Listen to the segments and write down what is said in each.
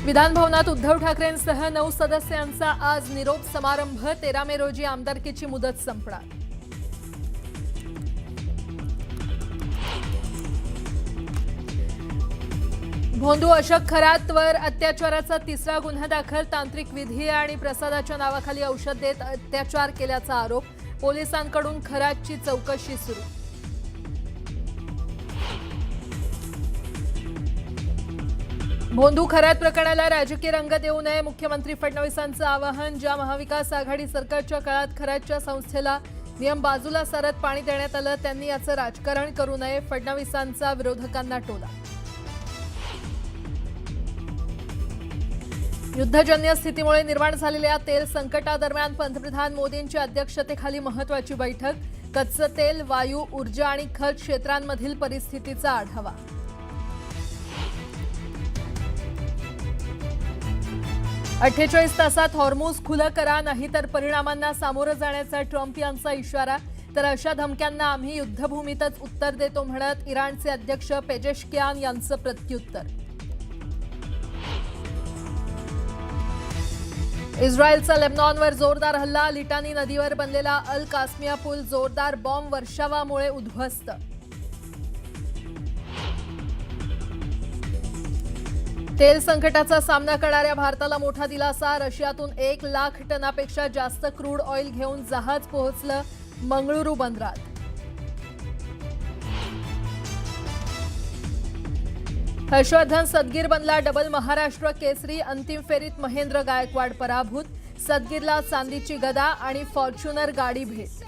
विधानभवनात उद्धव ठाकरेंसह 9 सदस्यांचा आज निरोप समारंभ. 13 मे रोजी आमदारकीची मुदत संपणार. भोंदू अशोक खरातवर अत्याचाराचा तिसरा गुन्हा दाखल. तांत्रिक विधी आणि प्रसादाच्या नावाखाली औषध देत अत्याचार केल्याचा आरोप. पोलिसांकडून खरातची चौकशी सुरू. भोंदू खरात प्रकरणाला राजकीय रंग देऊ नये, मुख्यमंत्री फडणवीसांचं आवाहन. ज्या महाविकास आघाडी सरकारच्या काळात खरातच्या संस्थेला नियम बाजूला सारत पाणी देण्यात आलं, त्यांनी याचं राजकारण करू नये, फडणवीसांचा विरोधकांना टोला. युद्धजन्य स्थितीमुळे निर्माण झालेल्या तेल संकटादरम्यान पंतप्रधान मोदींच्या अध्यक्षतेखाली महत्त्वाची बैठक. कच्चं तेल, वायू, ऊर्जा आणि खत क्षेत्रांमधील परिस्थितीचा आढावा. अठ्ठेचाळीस तासात हॉर्मुझ खुलं करा, नाहीतर परिणामांना सामोरं जाण्याचा ट्रम्प यांचा इशारा. तर अशा धमक्यांना आम्ही युद्धभूमीतच उत्तर देतो म्हणत इराणचे अध्यक्ष पेजेशकियान यांचं प्रत्युत्तर. इस्रायलचा लेबनॉनवर जोरदार हल्ला. लिटानी नदीवर बनलेला अल कास्मिया पूल जोरदार बॉम्ब वर्षावामुळे उद्ध्वस्त. तेल संकटाचा सामना करणाऱ्या भारताला मोठा दिलासा. रशियातून 1 लाख टनापेक्षा जास्त क्रूड ऑइल घेऊन जहाज पोहोचलं मंगळुरू बंदरात. हर्षवर्धन सदगीर बनला डबल महाराष्ट्र केसरी. अंतिम फेरीत महेंद्र गायकवाड पराभूत. सदगीरला चांदीची गदा आणि फॉर्च्युनर गाडी भेट.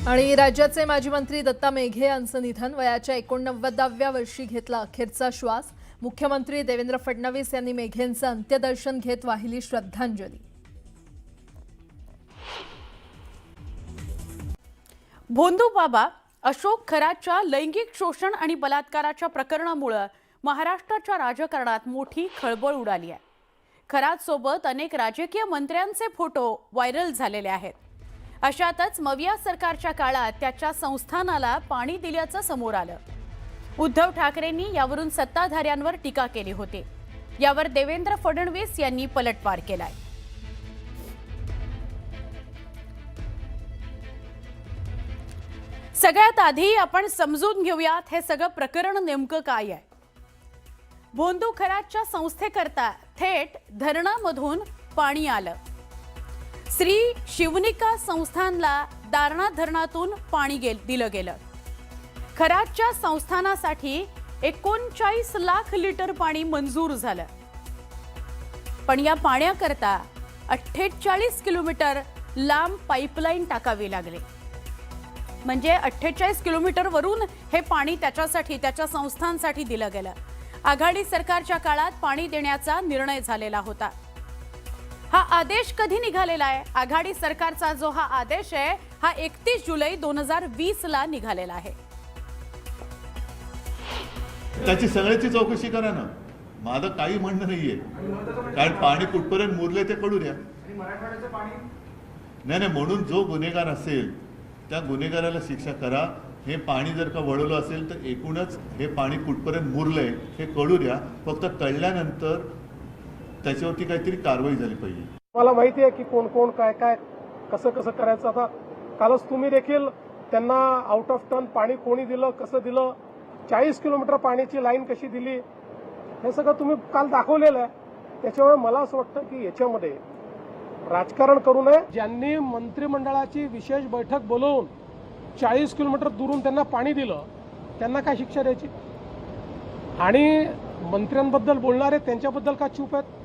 आणि राज्याचे माजी मंत्री दत्ता मेघे यांचं निधन. वयाच्या 89व्या वर्षी घेतला अखेरचा श्वास. मुख्यमंत्री देवेंद्र फडणवीस यांनी मेघेंचं अंत्यदर्शन घेत वाहिली श्रद्धांजली. भोंदू बाबा अशोक खरातच्या लैंगिक शोषण आणि बलात्काराच्या प्रकरणामुळे महाराष्ट्राच्या राजकारणात मोठी खळबळ उडाली आहे. खरात सोबत अनेक राजकीय मंत्र्यांचे फोटो व्हायरल झालेले आहेत. अशातच मविया सरकारच्या काळात त्याच्या संस्थानाला पाणी दिल्याचं समोर आलं. उद्धव ठाकरेंनी यावरून सत्ताधाऱ्यांवर टीका केली होती. यावर देवेंद्र फडणवीस यांनी पलटवार केलाय. सगळ्यात आधी आपण समजून घेऊयात हे सगळं प्रकरण नेमकं काय आहे. भोंदू खरातच्या संस्थेकरता थेट धरणामधून पाणी आलं. श्री शिवनिका संस्थानला दारणा धरणातून पाणी दिलं गेलं. खरातच्या संस्थानासाठी 39 लाख लिटर पाणी मंजूर झालं. पण या पाण्याकरता 48 किलोमीटर लांब पाईपलाईन टाकावी लागली. म्हणजे 48 किलोमीटर वरून हे पाणी त्याच्या संस्थांसाठी दिलं गेलं. आघाडी सरकारच्या काळात पाणी देण्याचा निर्णय झालेला होता. हा आदेश कधी निघालेला आहे? आघाडी सरकारचा जो हा आदेश आहे हा 31 जुलै 2020 ला निघालेला आहे. त्याची सगळ्याची चौकशी करा ना. माझं काही म्हणणं नाहीये, कारण पाणी कुठपर्यंत मुरले ते कळू द्या. नाही म्हणून जो गुन्हेगार असेल त्या गुन्हेगाराला शिक्षा करा. हे पाणी जर का वळवलं असेल तर एकूणच हे पाणी कुठपर्यंत मुरलंय हे कळू द्या. फक्त कळल्यानंतर त्याच्यावरती काहीतरी कारवाई झाली पाहिजे. मला माहिती आहे की कोण कोण काय काय कसं कसं करायचं. आता कालच तुम्ही देखील त्यांना आउट ऑफ टर्न पाणी कोणी दिलं, कसं दिलं, 40 किलोमीटर पाण्याची लाईन कशी दिली, हे सगळं तुम्ही काल दाखवलेलं आहे. त्याच्यामुळे मला असं वाटतं की याच्यामध्ये राजकारण करू नये. ज्यांनी मंत्रिमंडळाची विशेष बैठक बोलवून 40 किलोमीटर दुरून त्यांना पाणी दिलं त्यांना काय शिक्षा द्यायची? आणि मंत्र्यांबद्दल बोलणारे त्यांच्याबद्दल का चूप आहेत?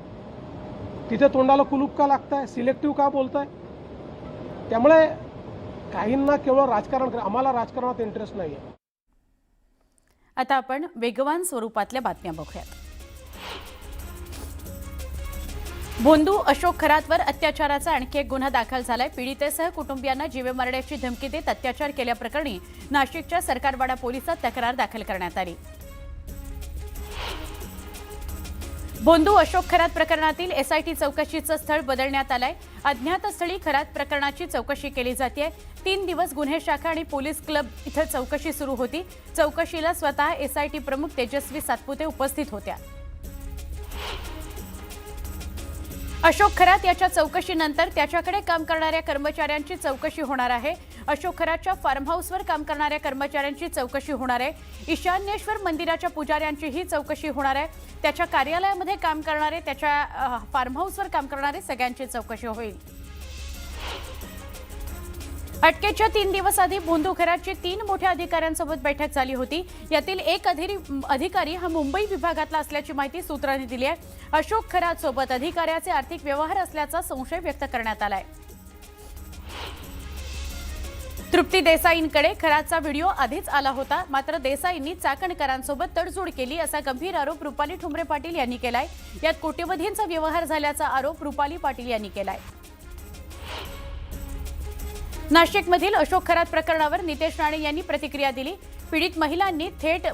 तिथे तोंडाला कुलूप का लागताय? सिलेक्टिव्ह का बोलताय? त्यामुळे काहींना केवळ राजकारण, आम्हाला राजकारणात इंटरेस्ट नाही आहे. आता आपण वेगवान स्वरूपातल्या बातम्या बघूयात. भोंदू अशोक खरातवर अत्याचाराचा आणखी एक गुन्हा दाखल झालाय. पीडितेसह कुटुंबियांना जीवे मारण्याची धमकी देत अत्याचार केल्याप्रकरणी नाशिकच्या सरकारवाडा पोलिसात तक्रार दाखल करण्यात आली. भोंदू अशोक खरात प्रकरणातील एसआयटी चौकशीचं स्थळ बदलण्यात आलंय. अज्ञातस्थळी खरात प्रकरणाची चौकशी केली जाते। 3 दिवस गुन्हे शाखा आणि पोलीस क्लब इथे चौकशी सुरू होती। चौकशीला स्वतः एसआयटी प्रमुख तेजस्वी सातपुते उपस्थित होत्या। अशोक खरात याच्या चौकशीनंतर त्याच्याकडे काम करणाऱ्या कर्मचाऱ्यांची चौकशी होणार आहे। अशोक खरातच्या फार्म हाऊसवर काम करणाऱ्या कर्मचाऱ्यांची चौकशी होणार आहे। ईशान्येश्वर मंदिराच्या पुजाऱ्यांचीही चौकशी होणार आहे। त्याच्या कार्यालयामध्ये काम करणारे, त्याच्या फार्म हाऊसवर काम करणारे सगळ्यांची चौकशी होईल। अटकेच्या 3 दिवस आधी भोंदू खरातची 3 मोठ्या अधिकाऱ्यांसोबत बैठक झाली होती। यातील एक अधिकारी हा मुंबई विभागातला असल्याची माहिती सूत्रांनी दिली आहे। अशोक खरात सोबत अधिकाऱ्याचे आर्थिक व्यवहार असल्याचा संशय व्यक्त करण्यात आलाय। तृप्ती देसाईंकडे खरातचा व्हिडिओ आधीच आला होता, मात्र देसाईंनी चाकणकरांसोबत तडजोड केली असा गंभीर आरोप रुपाली ठुमरे पाटील यांनी केलाय। यात कोट्यवधींचा व्यवहार झाल्याचा आरोप रुपाली पाटील यांनी केलाय। नाशिकमधील अशोक खरात प्रकरणावर नितेश राणे यांनी प्रतिक्रिया दिली। पीडित महिलांनी थेट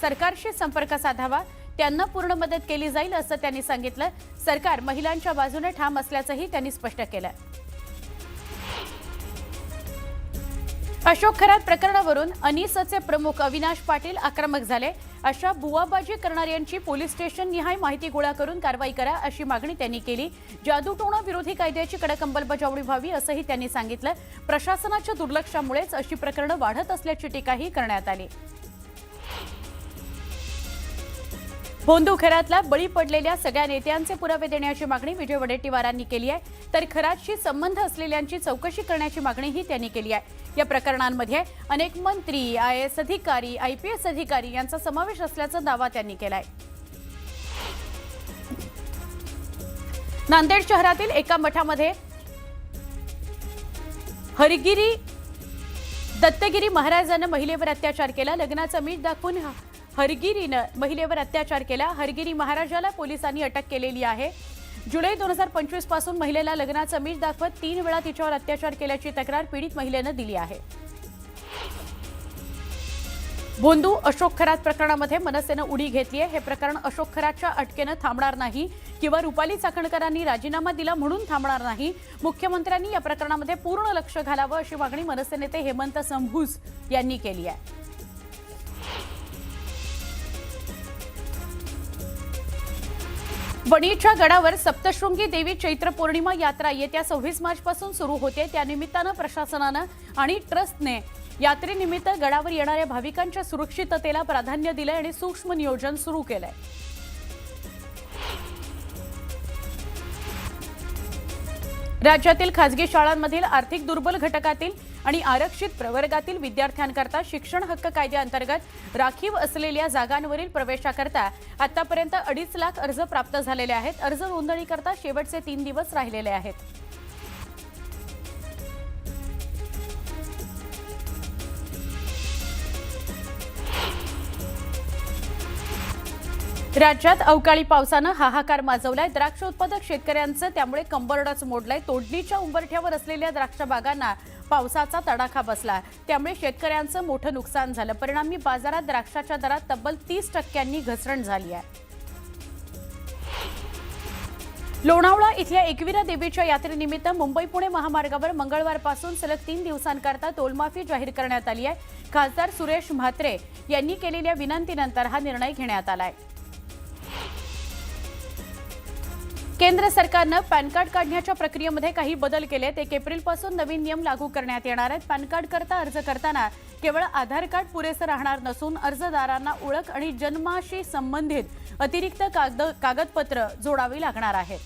सरकारशी संपर्क साधावा, त्यांना पूर्ण मदत केली जाईल असं त्यांनी सांगितलं। सरकार महिलांच्या बाजूने ठाम असल्याचंही त्यांनी स्पष्ट केलं। अशोक खरात प्रकरणावरून अनिसचे प्रमुख अविनाश पाटील आक्रमक झाले। अशा बुवाबाजी करणाऱ्यांची पोलीस स्टेशन निहाय माहिती गोळा करून कारवाई करा अशी मागणी त्यांनी केली। जादूटोणा विरोधी कायद्याची कडक अंमलबजावणी व्हावी असंही त्यांनी सांगितलं। प्रशासनाच्या दुर्लक्षामुळेच अशी प्रकरणं वाढत असल्याची टीकाही करण्यात आली। भोंदू खरातला बळी पडलेल्या सगळ्या नेत्यांचे पुरावे देण्याची मागणी विजय वडेट्टीवारांनी केली आहे। तर खरातशी संबंध असलेल्यांची चौकशी करण्याची मागणीही त्यांनी केली आहे। या प्रकरणांमध्ये अनेक मंत्री, IAS अधिकारी, IPS अधिकारी यांचा समावेश असल्याचा दावा त्यांनी केलाय। नांदेड शहरातील एका मठामध्ये दत्तगिरी महाराजांना महिलेवर अत्याचार केला। लग्नाचा मीठ दाखवून हरगिरीनं महिलेवर अत्याचार केला। हरगिरी महाराजाला पोलिसांनी अटक केलेली आहे। जुलै 2025 पासून महिलेला लग्नाचा मीठ दाखवत 3 वेळा तिच्यावर अत्याचार केल्याची तक्रार पीडित महिलेनं दिली आहे। भोंदू अशोक खरात प्रकरणामध्ये मनसेनं उडी घेतली आहे। हे प्रकरण अशोक खरातच्या अटकेनं थांबणार नाही किंवा रुपाली चाकणकरांनी राजीनामा दिला म्हणून थांबणार नाही। मुख्यमंत्र्यांनी या प्रकरणामध्ये पूर्ण लक्ष घालावं अशी मागणी मनसे नेते हेमंत संभूस यांनी केली आहे। वणीच्या गडावर सप्तशृंगी देवी चैत्र पौर्णिमा यात्रा येत्या 26 मार्च पासून सुरू होते। त्यानिमित्तानं प्रशासनानं आणि ट्रस्टने यात्रेनिमित्त गडावर येणाऱ्या भाविकांच्या सुरक्षिततेला प्राधान्य दिलंय आणि सूक्ष्म नियोजन सुरू केलंय। राज्यातील खासगी शाळांमधील आर्थिक दुर्बल घटकातील आणि आरक्षित प्रवर्गातील विद्यार्थ्यांकरता शिक्षण हक्क कायद्याअंतर्गत राखीव असलेल्या जागांवरील प्रवेशाकरता आतापर्यंत 2.5 लाख अर्ज प्राप्त झालेले आहेत। अर्ज नोंदणीकरता शेवटचे 3 दिवस राहिलेले आहेत। राज्यात अवकाळी पावसानं हाहाकार माजवलाय। द्राक्ष उत्पादक शेतकऱ्यांचं त्यामुळे कंबरडाच मोडलाय। तोडणीच्या उंबरठ्यावर असलेल्या द्राक्ष बागांना पावसाचा तडाखा बसला, त्यामुळे शेतकऱ्यांचं मोठं नुकसान झालं। परिणामी बाजारात द्राक्षाच्या दरात तब्बल 30% घसरण झाली आहे। लोणावळा इथल्या एकविरा देवीच्या यात्रेनिमित्त मुंबई-पुणे महामार्गावर मंगळवारपासून सलग 3 दिवसांकरता टोलमाफी जाहीर करण्यात आली आहे। खासदार सुरेश म्हात्रे यांनी केलेल्या विनंतीनंतर हा निर्णय घेण्यात आलाय। केंद्र सरकारनं पॅन कार्ड काढण्याच्या प्रक्रियेमध्ये काही बदल केलेत। 1 एप्रिलपासून नवीन नियम लागू करण्यात येणार आहेत। पॅन कार्ड करता अर्ज करताना केवळ आधार कार्ड पुरेसं राहणार नसून अर्जदारांना ओळख आणि जन्माशी संबंधित अतिरिक्त कागदपत्र जोडावी लागणार आहेत।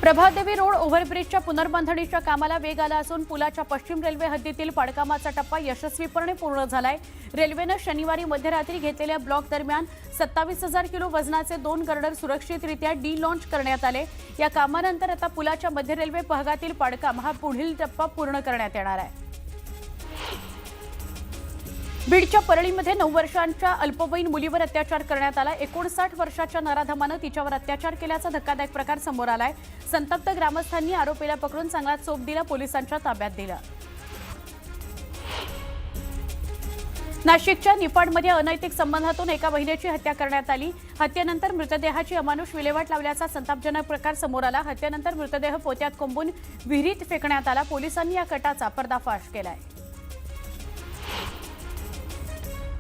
प्रभादेवी रोड ओव्हरब्रिजच्या पुनर्बांधणीच्या कामाला वेग आला असून पुलाच्या पश्चिम रेल्वे हद्दीतील पाडकामाचा टप्पा यशस्वीपणे पूर्ण झालाय। रेल्वेनं शनिवारी मध्यरात्री घेतलेल्या ब्लॉक दरम्यान 27,000 किलो वजनाचे 2 गर्डर सुरक्षितरित्या लॉन्च करण्यात आले। या कामानंतर आता पुलाच्या मध्य रेल्वे भागातील पाडकाम हा पुढील टप्पा पूर्ण करण्यात येणार आहे। बीडच्या परळीमध्ये 9 वर्षांच्या अल्पवयीन मुलीवर अत्याचार करण्यात आला। 59 वर्षाच्या नराधमानं तिच्यावर अत्याचार केल्याचा धक्कादायक प्रकार समोर आलाय। संतप्त ग्रामस्थांनी आरोपीला पकडून चांगला चोप दिला, पोलिसांच्या ताब्यात दिला। नाशिकच्या निफाडमध्ये अनैतिक संबंधातून एका महिलेची हत्या करण्यात आली. हत्येनंतर मृतदेहाची अमानुष विल्हेवाट लावल्याचा संतापजनक प्रकार समोर आला. हत्येनंतर मृतदेह पोत्यात कोंबून विहिरीत फेकण्यात आला. पोलिसांनी या कटाचा पर्दाफाश केलाय.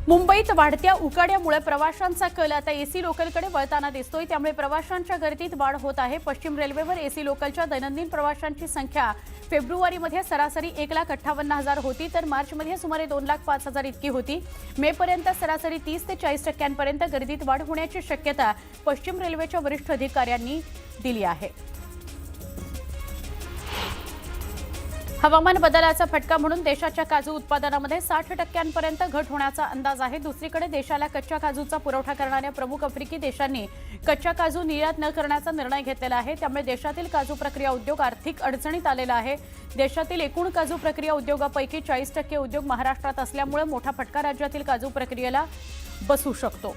मुंबईत वाढत्या उकाड्यामुळे प्रवाशांचा कल आता एसी लोकलकडे वळताना दिसतोय. त्यामुळे प्रवाशांच्या गर्दीत वाढ होत आहे. पश्चिम रेल्वेवर एसी लोकलच्या दैनंदिन प्रवाशांची संख्या फेब्रुवारीमध्ये सरासरी 1,58,000 होती, तर मार्चमध्ये सुमारे 2,05,000 इतकी होती. मेपर्यंत सरासरी 30 ते 40% गर्दीत वाढ होण्याची शक्यता पश्चिम रेल्वेच्या वरिष्ठ अधिकाऱ्यांनी दिली आहे. हवामान बदलाचा फटका म्हणून देशाच्या काजू उत्पादनामध्ये 60% घट होण्याचा अंदाज आहे. दुसरीकडे देशाला कच्च्या काजूचा पुरवठा करणाऱ्या प्रमुख आफ्रिकी देशांनी कच्च्या काजू निर्यात न करण्याचा निर्णय घेतलेला आहे. त्यामुळे देशातील काजू प्रक्रिया उद्योग आर्थिक अडचणीत आलेला आहे. देशातील एकूण काजू प्रक्रिया उद्योगापैकी 40% उद्योग महाराष्ट्रात असल्यामुळे मोठा फटका राज्यातील काजू प्रक्रियेला बसू शकतो.